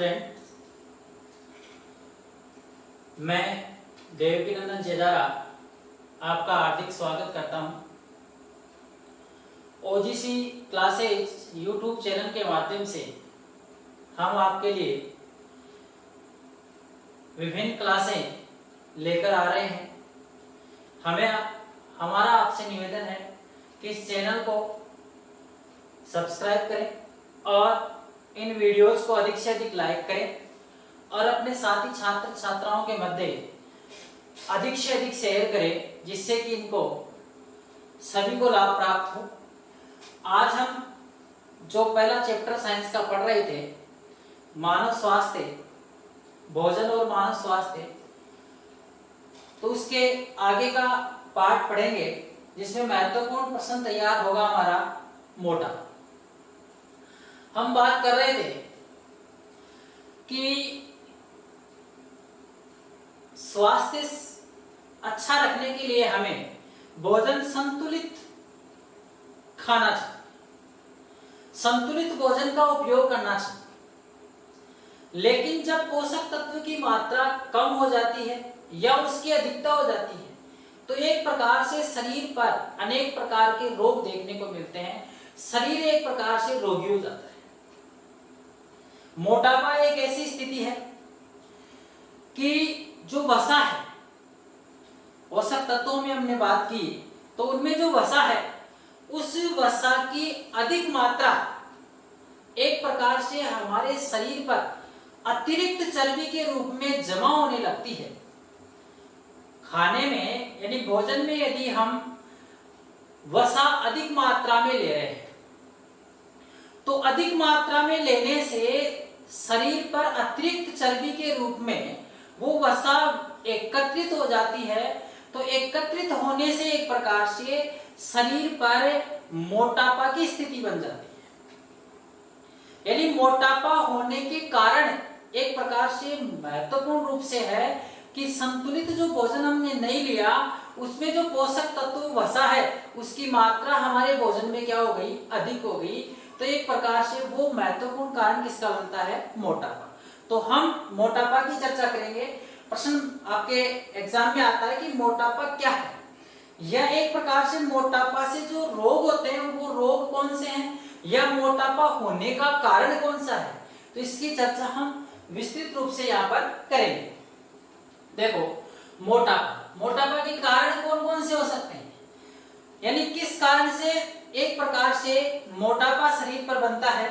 Student, मैं देवकीनंदन जेजारा आपका हार्दिक स्वागत करता हूं। ओजीसी क्लासेज यूट्यूब चैनल के माध्यम से हम आपके लिए विभिन्न क्लासें लेकर आ रहे हैं। हमारा आपसे निवेदन है कि इस चैनल को सब्सक्राइब करें और इन वीडियोस को अधिक से अधिक लाइक करें और अपने साथी छात्र छात्राओं के मध्य अधिक से अधिक शेयर करें, जिससे कि इनको सभी को लाभ प्राप्त हो। आज हम जो पहला चैप्टर साइंस का पढ़ रहे थे, मानव स्वास्थ्य, भोजन और मानव स्वास्थ्य, तो उसके आगे का पार्ट पढ़ेंगे जिसमें महत्वपूर्ण प्रश्न तैयार होगा हमारा मोटापा। हम बात कर रहे थे कि स्वास्थ्य अच्छा रखने के लिए हमें भोजन संतुलित खाना चाहिए, संतुलित भोजन का उपयोग करना चाहिए। लेकिन जब पोषक तत्व की मात्रा कम हो जाती है या उसकी अधिकता हो जाती है तो एक प्रकार से शरीर पर अनेक प्रकार के रोग देखने को मिलते हैं। शरीर एक प्रकार से रोगी हो जाता है। मोटापा एक ऐसी स्थिति है कि जो वसा है, पोषक तत्वों में हमने बात की तो उनमें जो वसा है उस वसा की अधिक मात्रा एक प्रकार से हमारे शरीर पर अतिरिक्त चर्बी के रूप में जमा होने लगती है। खाने में यानी भोजन में यदि हम वसा अधिक मात्रा में ले रहे हैं तो अधिक मात्रा में लेने से शरीर पर अतिरिक्त चर्बी के रूप में वो वसा एकत्रित हो जाती है। तो एकत्रित होने से एक प्रकार से शरीर पर मोटापा की स्थिति बन जाती है। यानी मोटापा होने के कारण एक प्रकार से महत्वपूर्ण रूप से है कि संतुलित जो भोजन हमने नहीं लिया उसमें जो पोषक तत्व वसा है उसकी मात्रा हमारे भोजन में क्या हो गई, अधिक हो गई। तो एक प्रकार से वो महत्वपूर्ण कारण किसका बनता है, मोटापा। तो हम मोटापा की चर्चा करेंगे। प्रश्न आपके एग्जाम में आता है कि मोटापा क्या है। यह एक प्रकार से मोटापा से जो रोग होते हैं वो रोग कौन से हैं या मोटापा होने का कारण कौन सा है, तो इसकी चर्चा हम विस्तृत रूप से यहाँ पर करेंगे। देखो, मोटापा के कारण कौन कौन से हो सकते हैं, यानी किस कारण से एक प्रकार से मोटापा शरीर पर बनता है।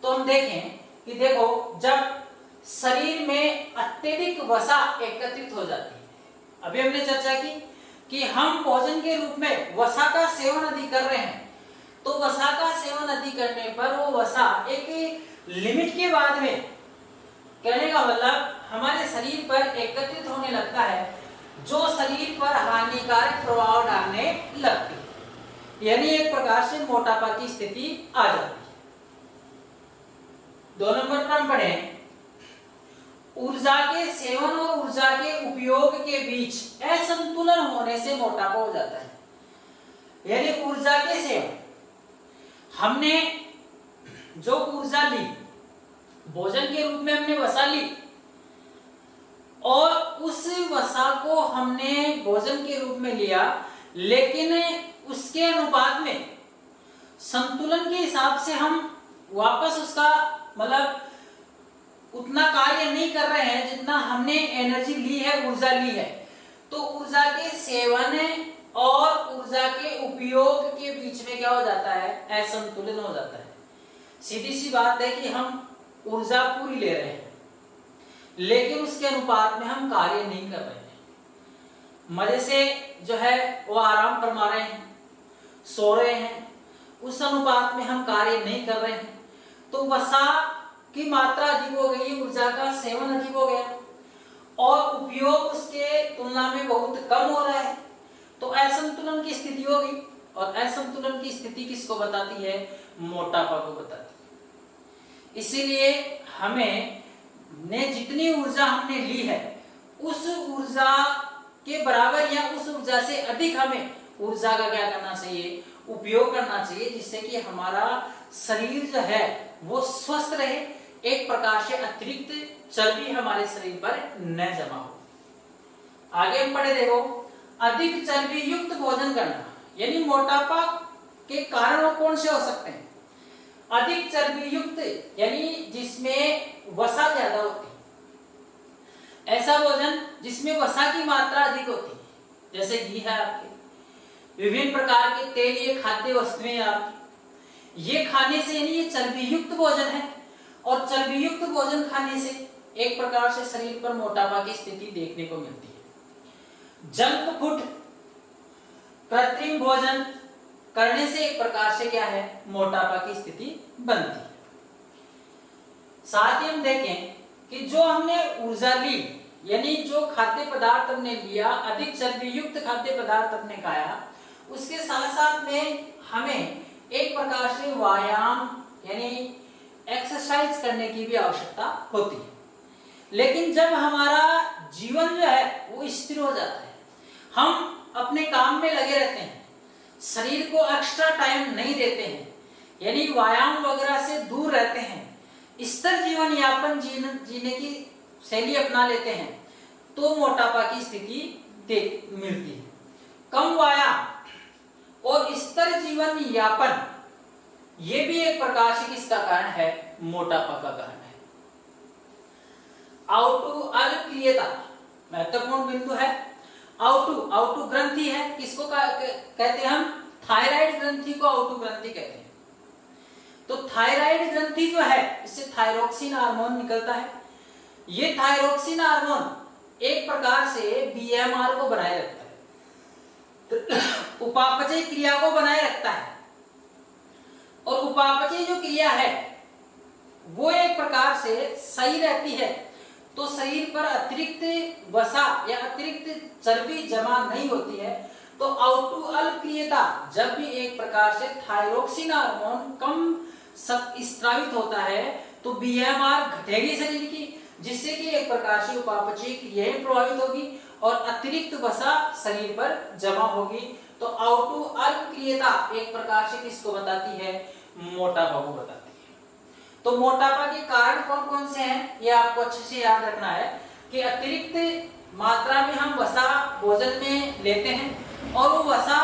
तो हम देखें कि देखो, जब शरीर में अत्यधिक वसा एकत्रित हो जाती है, अभी हमने चर्चा की कि हम भोजन के रूप में वसा का सेवन अधिक कर रहे हैं, तो वसा का सेवन अधिक करने पर वो वसा एक लिमिट के बाद में, कहने का मतलब हमारे शरीर पर एकत्रित होने लगता है जो शरीर पर हानिकारक प्रभाव डालने लगती है। यानी एक प्रकार से मोटापा की स्थिति आ जाती है। 2 नंबर पर हम पढ़ें, ऊर्जा के सेवन और ऊर्जा के उपयोग के बीच असंतुलन होने से मोटापा हो जाता है। यानी ऊर्जा के सेवन, हमने जो ऊर्जा ली, भोजन के रूप में हमने वसा ली और उस वसा को हमने भोजन के रूप में लिया, लेकिन उसके अनुपात में संतुलन के हिसाब से हम वापस उसका मतलब उतना कार्य नहीं कर रहे हैं जितना हमने एनर्जी ली है, ऊर्जा ली है। तो ऊर्जा के सेवन और ऊर्जा के उपयोग के बीच में क्या हो जाता है, असंतुलन हो जाता है। सीधी सी बात है कि हम ऊर्जा पूरी ले रहे हैं लेकिन उसके अनुपात में हम कार्य नहीं कर रहे हैं। मजे से जो है वो आराम फरमा रहे हैं, सो रहे हैं, उस अनुपात में हम कार्य नहीं कर रहे हैं। तो वसा की मात्रा अधिक हो गई, ऊर्जा का सेवन अधिक हो गया और उपयोग उसके तुलना में बहुत कम हो रहा है। तो असंतुलन की स्थिति होगी और असंतुलन की स्थिति किसको बताती है, मोटापा को बताती है। इसीलिए हमें जितनी ऊर्जा हमने ली है उस ऊर्जा के बराबर या उस ऊर्जा से अधिक हमें ऊर्जा का क्या करना चाहिए, उपयोग करना चाहिए, जिससे कि हमारा शरीर जो है वो स्वस्थ रहे, एक प्रकार से अतिरिक्त चर्बी हमारे शरीर पर न जमा हो। आगे हम पढ़े, देखो अधिक चर्बी युक्त भोजन करना, यानी मोटापा के कारण कौन से हो सकते हैं? अधिक चर्बी युक्त यानी जिसमें वसा ज्यादा होती है, ऐसा भोजन जिसमें वसा की मात्रा अधिक होती है, जैसे घी है आपके, विभिन्न प्रकार के तेलीय खाद्य वस्तुएं आपकी, ये खाने से यानी ये चर्बी युक्त भोजन है, और चर्बी युक्त भोजन खाने से एक प्रकार से शरीर पर मोटापा की स्थिति देखने को मिलती है। जंक फूड, कृत्रिम भोजन करने से एक प्रकार से क्या है, मोटापा की स्थिति बनती है। साथ ही हम देखें कि जो हमने ऊर्जा ली, यानी जो खाद्य पदार्थ हमने लिया, अधिक चर्बी युक्त खाद्य पदार्थ हमने खाया, उसके साथ साथ में हमें एक प्रकार से व्यायाम यानी एक्सरसाइज करने की भी आवश्यकता होती है। लेकिन जब हमारा जीवन जो है वो स्थिर हो जाता है, हम अपने काम में लगे रहते हैं, शरीर को एक्स्ट्रा टाइम नहीं देते हैं, यानी व्यायाम वगैरह से दूर रहते हैं, स्थिर जीवन यापन जीने की शैली अपना लेते हैं, तो मोटापा की स्थिति मिलती है। कम व्यायाम और स्थिर जीवन यापन ये भी एक प्रकार से किसका कारण है, मोटापा का कारण है। आउटू अल्पक्रियता महत्वपूर्ण बिंदु है। आउटू ग्रंथि है, किसको कहते हैं हम, थायराइड ग्रंथि को आउटू ग्रंथि कहते हैं। तो थायराइड ग्रंथि जो है, इससे थायरोक्सिन हार्मोन निकलता है। ये थायरोक्सिन हार्मोन एक प्रकार से बीएमआर को बनाए रखता है, उपापचय क्रिया को बनाए रखता है, और उपापचय जो क्रिया है वो एक प्रकार से सही रहती है, तो शरीर पर अतिरिक्त वसा या अतिरिक्त चर्बी जमा नहीं होती है। तो आउटू अल्पक्रियता जब भी एक प्रकार से थायरोक्सिन हार्मोन कम स्रावित होता है, तो बीएमआर घटेगी शरीर की, जिससे कि एक प्रकार से उपापचय क्रियाएं प्रभावित होगी और अतिरिक्त वसा शरीर पर जमा होगी। तो आउटू अल्पक्रियता एक प्रकार से किसको बताती है, मोटापा को बताती है। तो मोटापा के कारण कौन कौन से हैं, ये आपको अच्छे से याद रखना है कि अतिरिक्त मात्रा में हम वसा भोजन में लेते हैं और वो वसा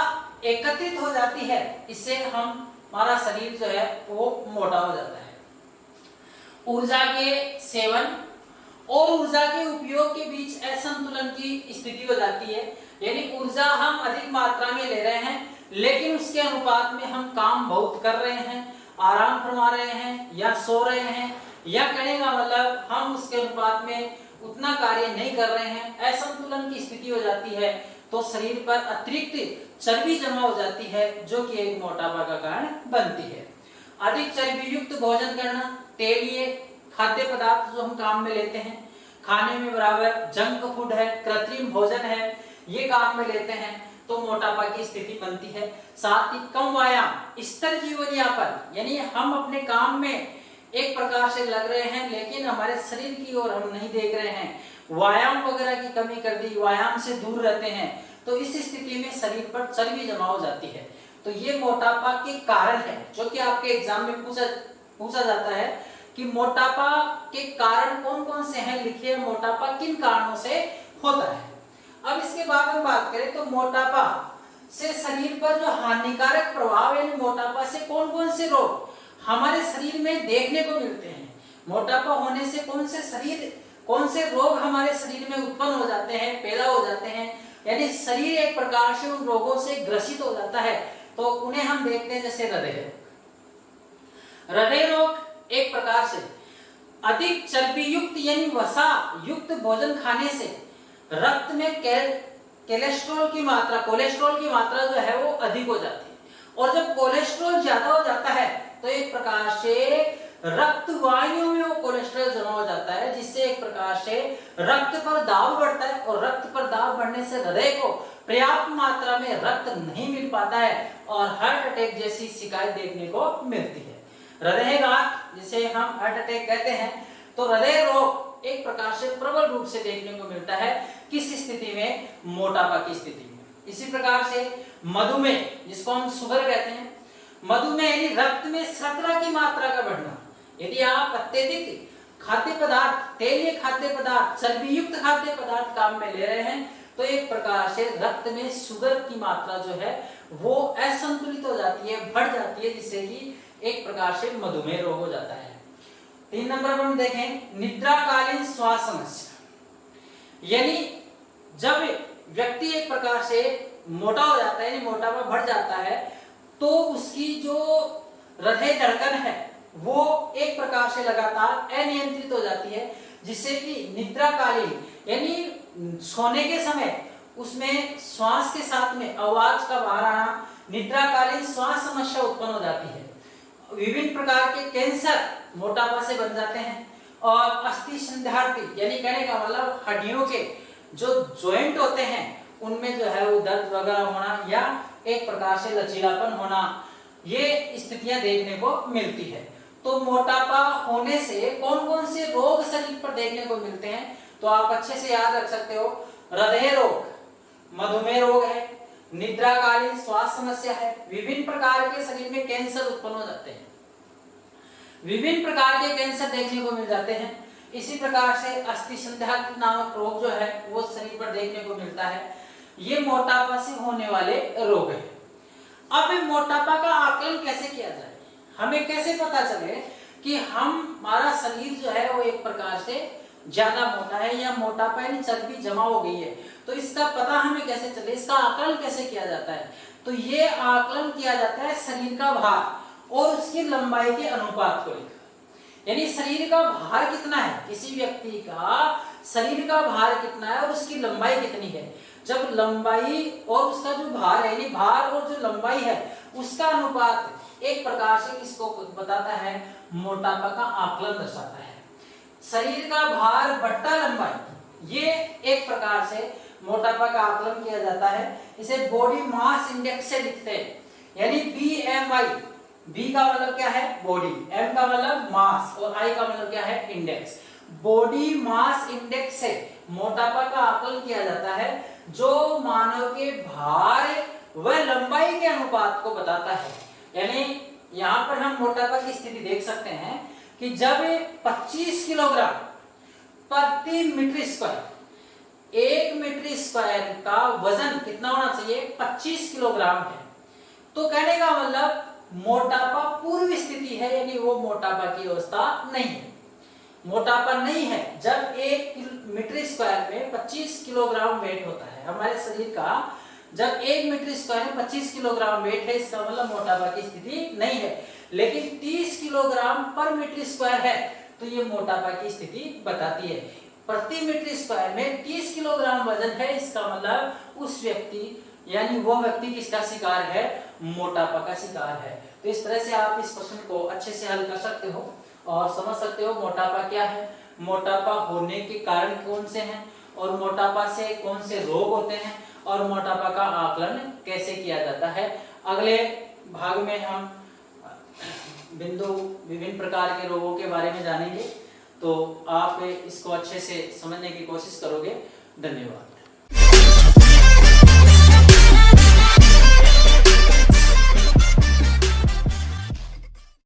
एकत्रित हो जाती है, इससे हमारा शरीर जो है वो मोटा हो जाता है। ऊर्जा के सेवन और ऊर्जा के उपयोग के बीच असंतुलन की स्थिति हो जाती है, यानी ऊर्जा हम अधिक मात्रा में ले रहे हैं, लेकिन उसके अनुपात में हम काम बहुत कर रहे हैं, आराम फरमा रहे हैं या सो रहे हैं, या कहने का मतलब हम उसके अनुपात में उतना कार्य नहीं कर रहे हैं, असंतुलन की स्थिति हो जाती है, तो शरीर पर अतिरिक्त चर्बी जमा हो जाती है, जो कि एक मोटापा का कारण बनती है। अधिक चर्बी युक्त भोजन करना, तेलीय खाद्य पदार्थ जो हम काम में लेते हैं, खाने में बराबर जंक फूड है, कृत्रिम भोजन है, ये काम में लेते हैं, तो मोटापा की स्थिति बनती है। साथ ही कम व्यायाम, स्थिर जीवन यापन, यानी हम अपने काम में एक प्रकार से लग रहे हैं, लेकिन हमारे शरीर की ओर हम नहीं देख रहे हैं, व्यायाम वगैरह की कमी कर दी, व्यायाम से दूर रहते हैं, तो इस स्थिति में शरीर पर चर्बी जमा हो जाती है। तो ये मोटापा के कारण है, जो कि आपके एग्जाम में पूछा जाता है कि मोटापा के कारण कौन कौन से हैं, लिखिए मोटापा किन कारणों से होता है। अब इसके बाद हम बात करें तो मोटापा से शरीर पर जो हानिकारक प्रभाव यानी मोटापा से कौन कौन से रोग हमारे शरीर में देखने को मिलते हैं, मोटापा होने से कौन से रोग हमारे शरीर में उत्पन्न हो जाते हैं, पैदा हो जाते हैं, यानी शरीर एक प्रकार से उन रोगों से ग्रसित हो जाता है, तो उन्हें हम देखते हैं। जैसे हृदय रोग एक प्रकार से अधिक चर्बी युक्त यानी वसा युक्त भोजन खाने से रक्त में कोलेस्ट्रॉल की मात्रा जो है वो अधिक हो जाती है, और जब कोलेस्ट्रॉल ज्यादा हो जाता है तो एक प्रकार से रक्त वाहिनियों में वो कोलेस्ट्रॉल जमा हो जाता है, जिससे एक प्रकार से रक्त पर दाब बढ़ता है, और रक्त पर दाब बढ़ने से हृदय को पर्याप्त मात्रा में रक्त नहीं मिल पाता है और हार्ट अटैक जैसी शिकायत देखने को मिलती है। हृदयघात जिसे हम हार्ट अटैक कहते हैं, तो हृदय रोग एक प्रकार से प्रबल रूप से देखने को मिलता है, किस स्थिति में, मोटापा की स्थिति में। इसी प्रकार से मधुमेह जिसको हम शुगर कहते हैं, मधुमेह यानी रक्त में शर्करा की मात्रा का बढ़ना, यदि आप अत्यधिक खाद्य पदार्थ, तेलीय खाद्य पदार्थ, चर्बी युक्त खाद्य पदार्थ काम में ले रहे हैं तो एक प्रकार से रक्त में शुगर की मात्रा जो है वो असंतुलित हो जाती है, बढ़ जाती है, जिससे कि एक प्रकार से मधुमेह रोग हो जाता है। 3 नंबर पर हम देखें निद्राकालीन श्वास समस्या, यानी जब व्यक्ति एक प्रकार से मोटा हो जाता है, यानी मोटापा बढ़ जाता है, तो उसकी जो हृदय धड़कन है वो एक प्रकार से लगातार अनियंत्रित हो जाती है, जिससे कि निद्राकालीन यानी सोने के समय उसमें श्वास के साथ में आवाज का बाहर आना, निद्राकालीन श्वास समस्या उत्पन्न हो जाती है। विभिन्न प्रकार के कैंसर मोटापा से बन जाते हैं और अस्थि संधारती यानी कहने का मतलब हड्डियों के जो जॉइंट होते हैं उनमें जो है वो दर्द वगैरह होना या एक प्रकार से लचीलापन होना, ये स्थितियां देखने को मिलती है। तो मोटापा होने से कौन कौन से रोग शरीर पर देखने को मिलते हैं तो आप अच्छे से याद रख सकते हो। हृदय रोग, मधुमेह रोग है, निद्राकालीन श्वास समस्या है, विभिन्न प्रकार के शरीर में कैंसर उत्पन्न हो जाते हैं, विभिन्न प्रकार के कैंसर देखने को मिल जाते हैं। इसी प्रकार से अस्थि संधारक नामक रोग जो है वो शरीर पर देखने को मिलता है। ये मोटापा से होने वाले रोग है। अब मोटापा का आकलन कैसे किया जाए, हमें कैसे पता चले कि हमारा शरीर जो है वो एक प्रकार से ज्यादा मोटा है या मोटापा यानी चर्बी जमा हो गई है, तो इसका पता हमें कैसे चले, इसका आकलन कैसे किया जाता है। तो ये आकलन किया जाता है शरीर का भार और उसकी लंबाई के अनुपात को लेकर, यानी शरीर का भार कितना है, किसी व्यक्ति का शरीर का भार कितना है और उसकी लंबाई कितनी है। जब लंबाई और उसका जो भार है, यानी भार और जो लंबाई है उसका अनुपात एक प्रकार से किसको बताता है, मोटापा का आकलन दर्शाता है। शरीर का भार बट्टा लंबाई, ये एक प्रकार से मोटापा का आकलन किया जाता है। इसे बॉडी मास इंडेक्स से लिखते हैं, यानी BMI। B का मतलब क्या है, बॉडी, M का मतलब मास और I का मतलब क्या है, इंडेक्स। बॉडी मास इंडेक्स से मोटापा का आकलन किया जाता है, जो मानव के भार व लंबाई के अनुपात को बताता है। यानी यहाँ पर हम मोटापा की स्थिति देख सकते हैं कि जब 25 किलोग्राम प्रति मीटर स्क्वायर, 1 मीटर स्क्वायर का वजन कितना होना चाहिए, 25 किलोग्राम है, तो कहने का मतलब मोटापा पूर्व स्थिति है, यानी वो मोटापा की अवस्था नहीं है, मोटापा नहीं है। जब 1 मीटर स्क्वायर में 25 किलोग्राम वेट होता है हमारे शरीर का, जब 1 मीटर स्क्वायर में 25 किलोग्राम वेट है, इसका मतलब मोटापा की स्थिति नहीं है। लेकिन 30 किलोग्राम पर मीटर स्क्वायर है तो ये मोटापा की स्थिति बताती है। प्रति मीटर स्क्वायर में 30 किलोग्राम वजन है, इसका मतलब उस व्यक्ति यानी वो व्यक्ति किसका शिकार है, मोटापा का शिकार है। तो इस तरह से आप इस प्रश्न को अच्छे से हल कर सकते हो और समझ सकते हो मोटापा क्या है, मोटापा होने के कारण कौन से हैं और मोटापा से कौन से रोग होते हैं और मोटापा का आकलन कैसे किया जाता है। अगले भाग में हम विभिन्न प्रकार के रोगों के बारे में जानेंगे, तो आप इसको अच्छे से समझने की कोशिश करोगे। धन्यवाद।